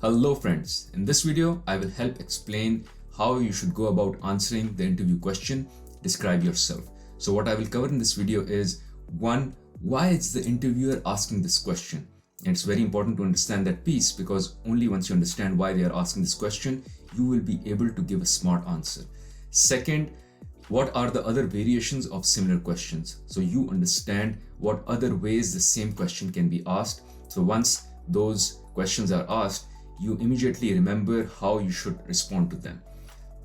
Hello friends, in this video I will help explain how you should go about answering the interview question, describe yourself. So what I will cover in this video is 1. Why is the interviewer asking this question? And it's very important to understand that piece because only once you understand why they are asking this question, you will be able to give a smart answer. 2. What are the other variations of similar questions? So you understand what other ways the same question can be asked. So once those questions are asked, you immediately remember how you should respond to them.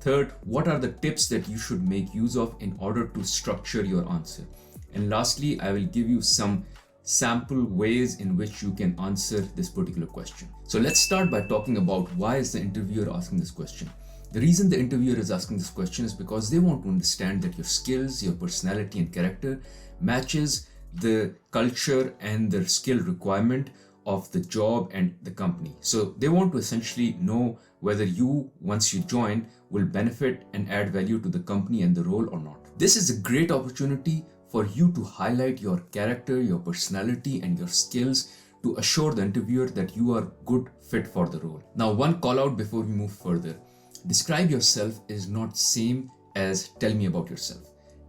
3. What are the tips that you should make use of in order to structure your answer? And lastly, I will give you some sample ways in which you can answer this particular question. So let's start by talking about why is the interviewer asking this question. The reason the interviewer is asking this question is because they want to understand that your skills, your personality and character matches the culture and the skill requirement of the job and the company. So they want to essentially know whether you, once you join, will benefit and add value to the company and the role or not. This is a great opportunity for you to highlight your character, your personality and your skills to assure the interviewer that you are good fit for the role. Now, one call out before we move further. Describe yourself is not same as tell me about yourself.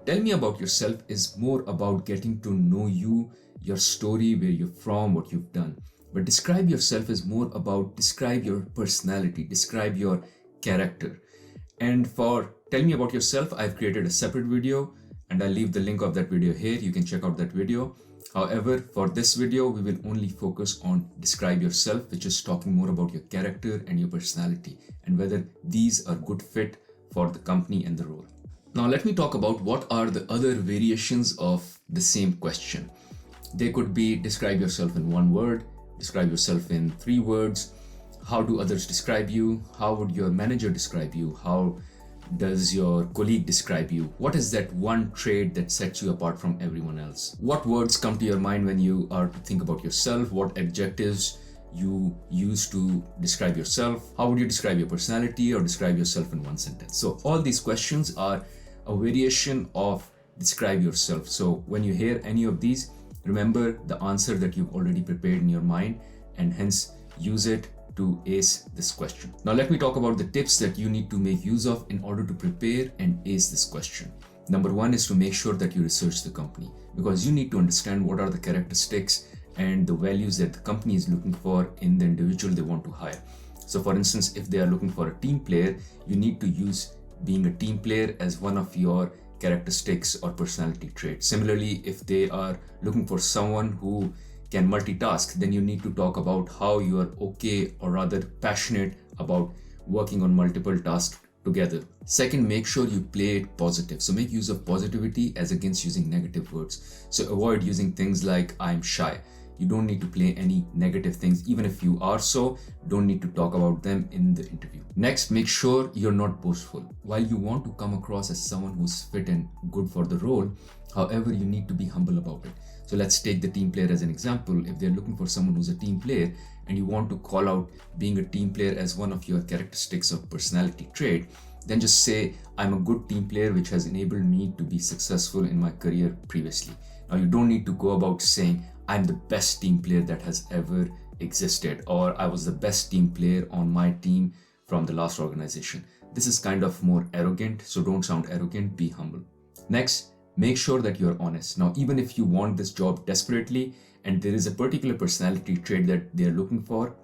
Tell me about yourself is more about getting to know you, your story, where you're from, what you've done. But describe yourself is more about describe your personality, describe your character. And for tell me about yourself, I've created a separate video and I'll leave the link of that video here. You can check out that video. However, for this video, we will only focus on describe yourself, which is talking more about your character and your personality and whether these are good fit for the company and the role. Now, let me talk about what are the other variations of the same question. They could be describe yourself in 1 word, describe yourself in 3 words, how do others describe you, how would your manager describe you, how does your colleague describe you, what is that one trait that sets you apart from everyone else, what words come to your mind when you are to think about yourself, what adjectives you use to describe yourself, how would you describe your personality or describe yourself in 1 sentence. So all these questions are a variation of describe yourself. So when you hear any of these, remember the answer that you've already prepared in your mind and hence use it to ace this question. Now let me talk about the tips that you need to make use of in order to prepare and ace this question. Number 1 is to make sure that you research the company because you need to understand what are the characteristics and the values that the company is looking for in the individual they want to hire. So for instance, if they are looking for a team player, you need to use being a team player as one of your characteristics or personality traits. Similarly, if they are looking for someone who can multitask, then you need to talk about how you are okay or rather passionate about working on multiple tasks together. 2, make sure you play it positive. So make use of positivity as against using negative words. So avoid using things like I'm shy. You don't need to play any negative things. Even if you are so, don't need to talk about them in the interview. Next, make sure you're not boastful. While you want to come across as someone who's fit and good for the role, however, you need to be humble about it. So let's take the team player as an example. If they're looking for someone who's a team player and you want to call out being a team player as one of your characteristics or personality trait, then just say, I'm a good team player which has enabled me to be successful in my career previously. Now you don't need to go about saying, I'm the best team player that has ever existed, or I was the best team player on my team from the last organization. This is kind of more arrogant, so don't sound arrogant, be humble. Next, make sure that you're honest. Now, even if you want this job desperately and there is a particular personality trait that they're looking for,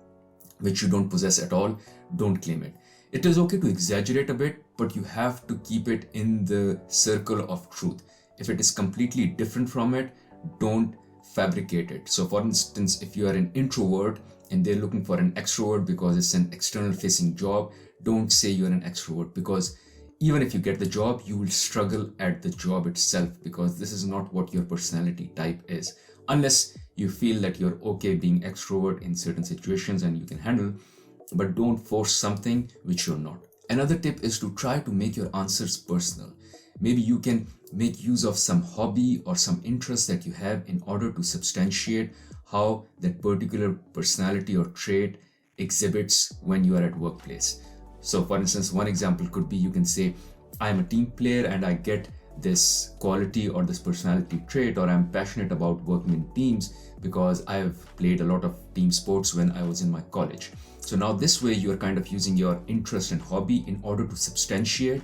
which you don't possess at all, don't claim it. It is okay to exaggerate a bit, but you have to keep it in the circle of truth. If it is completely different from it, don't fabricate it. So for instance, if you are an introvert and they're looking for an extrovert because it's an external facing job, don't say you're an extrovert because even if you get the job, you will struggle at the job itself because this is not what your personality type is. Unless you feel that you're okay being extrovert in certain situations and you can handle, but don't force something which you're not. Another tip is to try to make your answers personal. Maybe you can make use of some hobby or some interest that you have in order to substantiate how that particular personality or trait exhibits when you are at workplace. So for instance, one example could be you can say, I'm a team player and I get this quality or this personality trait, or I'm passionate about working in teams because I've played a lot of team sports when I was in my college. So now this way you're kind of using your interest and hobby in order to substantiate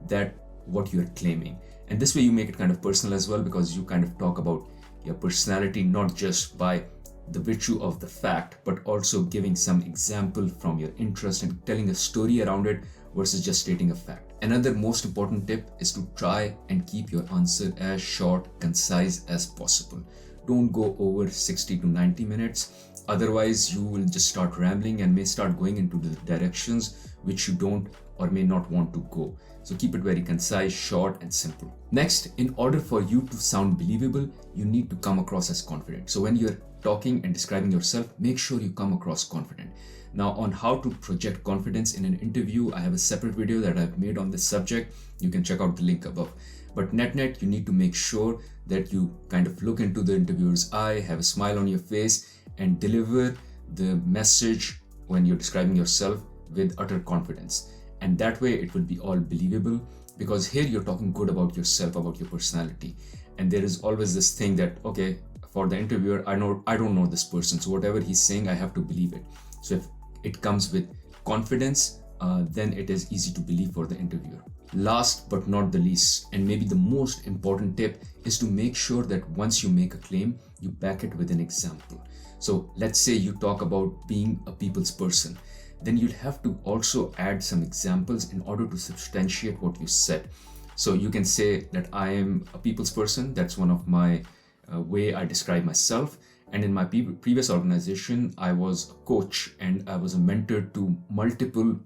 that what you're claiming. And this way you make it kind of personal as well, because you kind of talk about your personality not just by the virtue of the fact, but also giving some example from your interest and telling a story around it versus just stating a fact. Another most important tip is to try and keep your answer as short, concise as possible. Don't go over 60 to 90 minutes. Otherwise, you will just start rambling and may start going into the directions which you don't or may not want to go. So keep it very concise, short, and simple. Next, in order for you to sound believable, you need to come across as confident. So when you're talking and describing yourself, make sure you come across confident. Now, on how to project confidence in an interview, I have a separate video that I've made on this subject. You can check out the link above. But net, you need to make sure that you kind of look into the interviewer's eye, have a smile on your face, and deliver the message when you're describing yourself with utter confidence. And that way it will be all believable, because here you're talking good about yourself, about your personality. And there is always this thing that, okay, for the interviewer, I don't know this person, so whatever he's saying, I have to believe it. So if it comes with confidence, then it is easy to believe for the interviewer. Last but not the least, and maybe the most important tip, is to make sure that once you make a claim, you back it with an example. So let's say you talk about being a people's person, then you'll have to also add some examples in order to substantiate what you said. So you can say that I am a people's person. That's one of my way I describe myself. And in my previous organization, I was a coach and I was a mentor to multiple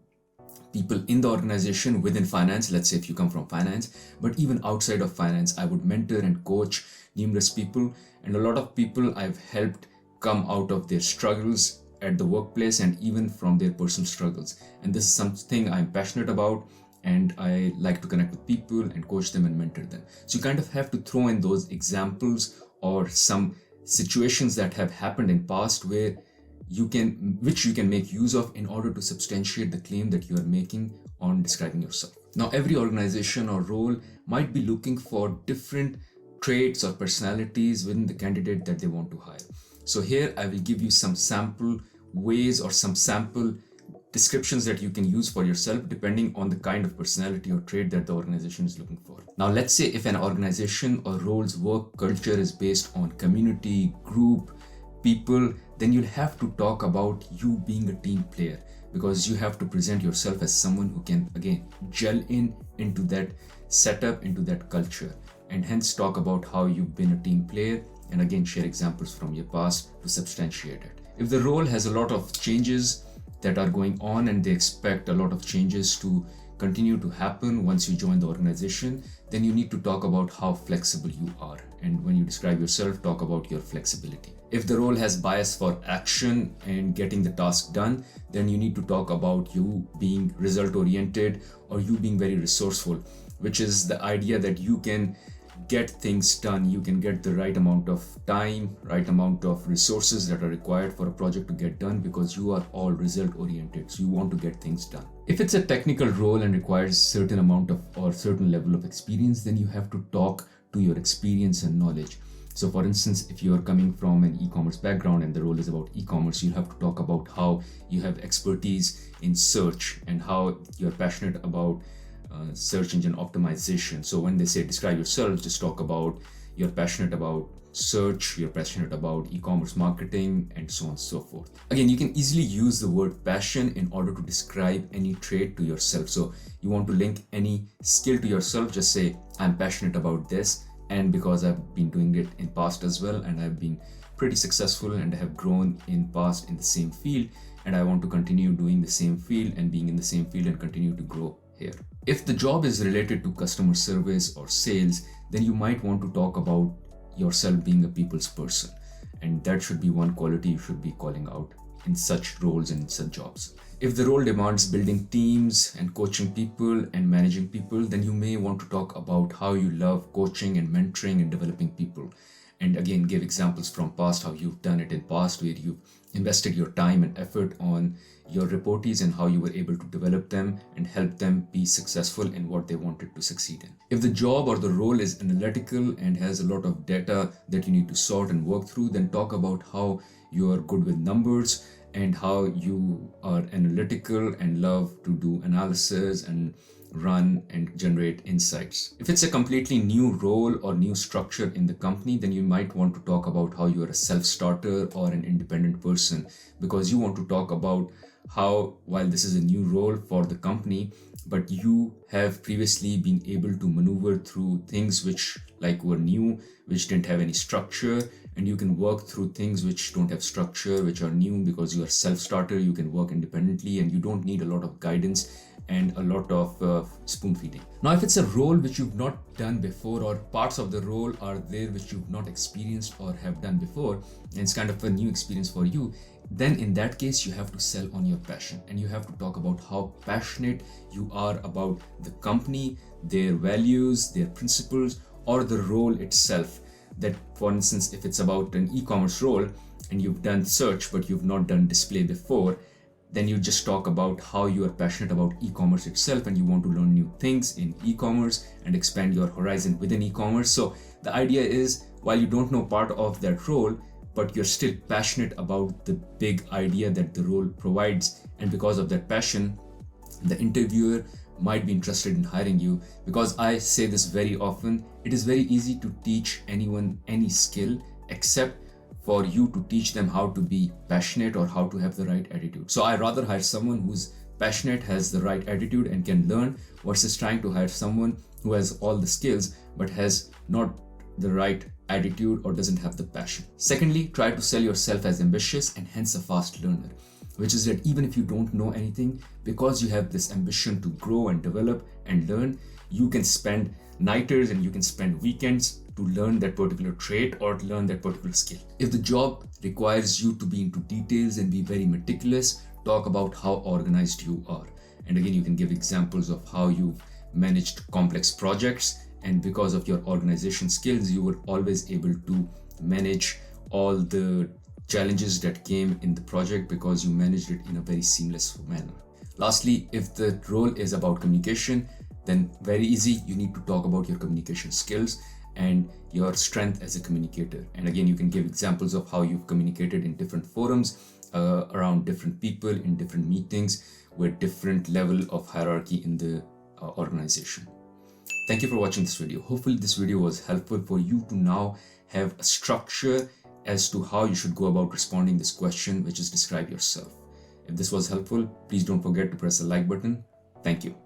people in the organization within finance. Let's say if you come from finance, but even outside of finance, I would mentor and coach numerous people. And a lot of people I've helped come out of their struggles at the workplace and even from their personal struggles. And this is something I'm passionate about, and I like to connect with people and coach them and mentor them. So you kind of have to throw in those examples or some situations that have happened in past which you can make use of in order to substantiate the claim that you are making on describing yourself. Now, every organization or role might be looking for different traits or personalities within the candidate that they want to hire. So here I will give you some sample ways or some sample descriptions that you can use for yourself depending on the kind of personality or trait that the organization is looking for. Now, let's say if an organization or role's work culture is based on community, group, people, then you'll have to talk about you being a team player, because you have to present yourself as someone who can again gel into that setup, into that culture, and hence talk about how you've been a team player and again share examples from your past to substantiate it. If the role has a lot of changes that are going on and they expect a lot of changes to continue to happen once you join the organization, then you need to talk about how flexible you are. And when you describe yourself, talk about your flexibility. If the role has bias for action and getting the task done, then you need to talk about you being result oriented or you being very resourceful, which is the idea that you can get things done. You can get the right amount of time, right amount of resources that are required for a project to get done, because you are all result oriented. So you want to get things done. If it's a technical role and requires certain amount of or certain level of experience, then you have to talk to your experience and knowledge. So for instance, if you are coming from an e-commerce background and the role is about e-commerce, you'll have to talk about how you have expertise in search and how you're passionate about search engine optimization. So when they say describe yourself, just talk about you're passionate about search, you're passionate about e-commerce marketing, and so on and so forth. Again, you can easily use the word passion in order to describe any trait to yourself. So you want to link any skill to yourself, just say I'm passionate about this, and because I've been doing it in past as well, and I've been pretty successful and I have grown in past in the same field, and I want to continue doing the same field and being in the same field and continue to grow here. If the job is related to customer service or sales, then you might want to talk about yourself being a people's person, and that should be one quality you should be calling out in such roles and in such jobs. If the role demands building teams and coaching people and managing people, then you may want to talk about how you love coaching and mentoring and developing people. and again give examples from past, how you've done it in past, where you've invested your time and effort on your reportees and how you were able to develop them and help them be successful in what they wanted to succeed in. If the job or the role is analytical and has a lot of data that you need to sort and work through, then talk about how you are good with numbers and how you are analytical and love to do analysis and run and generate insights. If it's a completely new role or new structure in the company, then you might want to talk about how you are a self-starter or an independent person, because you want to talk about how, while this is a new role for the company, but you have previously been able to maneuver through things which were new, which didn't have any structure, and you can work through things which don't have structure, which are new, because you are self-starter, you can work independently and you don't need a lot of guidance and a lot of spoon feeding. Now, if it's a role which you've not done before, or parts of the role are there which you've not experienced or have done before, and it's kind of a new experience for you, then in that case you have to sell on your passion, and you have to talk about how passionate you are about the company, their values, their principles, or the role itself. That, for instance, if it's about an e-commerce role and you've done search but you've not done display before, then you just talk about how you are passionate about e-commerce itself and you want to learn new things in e-commerce and expand your horizon within e-commerce. So the idea is, while you don't know part of that role, but you're still passionate about the big idea that the role provides, and because of that passion, the interviewer might be interested in hiring you. Because I say this very often, it is very easy to teach anyone any skill except for you to teach them how to be passionate or how to have the right attitude. So I rather hire someone who's passionate, has the right attitude and can learn, versus trying to hire someone who has all the skills but has not the right attitude or doesn't have the passion. Secondly, try to sell yourself as ambitious and hence a fast learner, which is that even if you don't know anything, because you have this ambition to grow and develop and learn, you can spend nighters and you can spend weekends to learn that particular trait or to learn that particular skill. If the job requires you to be into details and be very meticulous, talk about how organized you are. And again, you can give examples of how you've managed complex projects, and because of your organization skills, you were always able to manage all the challenges that came in the project because you managed it in a very seamless manner. Lastly, if the role is about communication, then very easy, you need to talk about your communication skills and your strength as a communicator. And again, you can give examples of how you've communicated in different forums, around different people, in different meetings, with different level of hierarchy in the organization. Thank you for watching this video. Hopefully this video was helpful for you to now have a structure as to how you should go about responding this question, which is describe yourself. If this was helpful, please don't forget to press the like button. Thank you.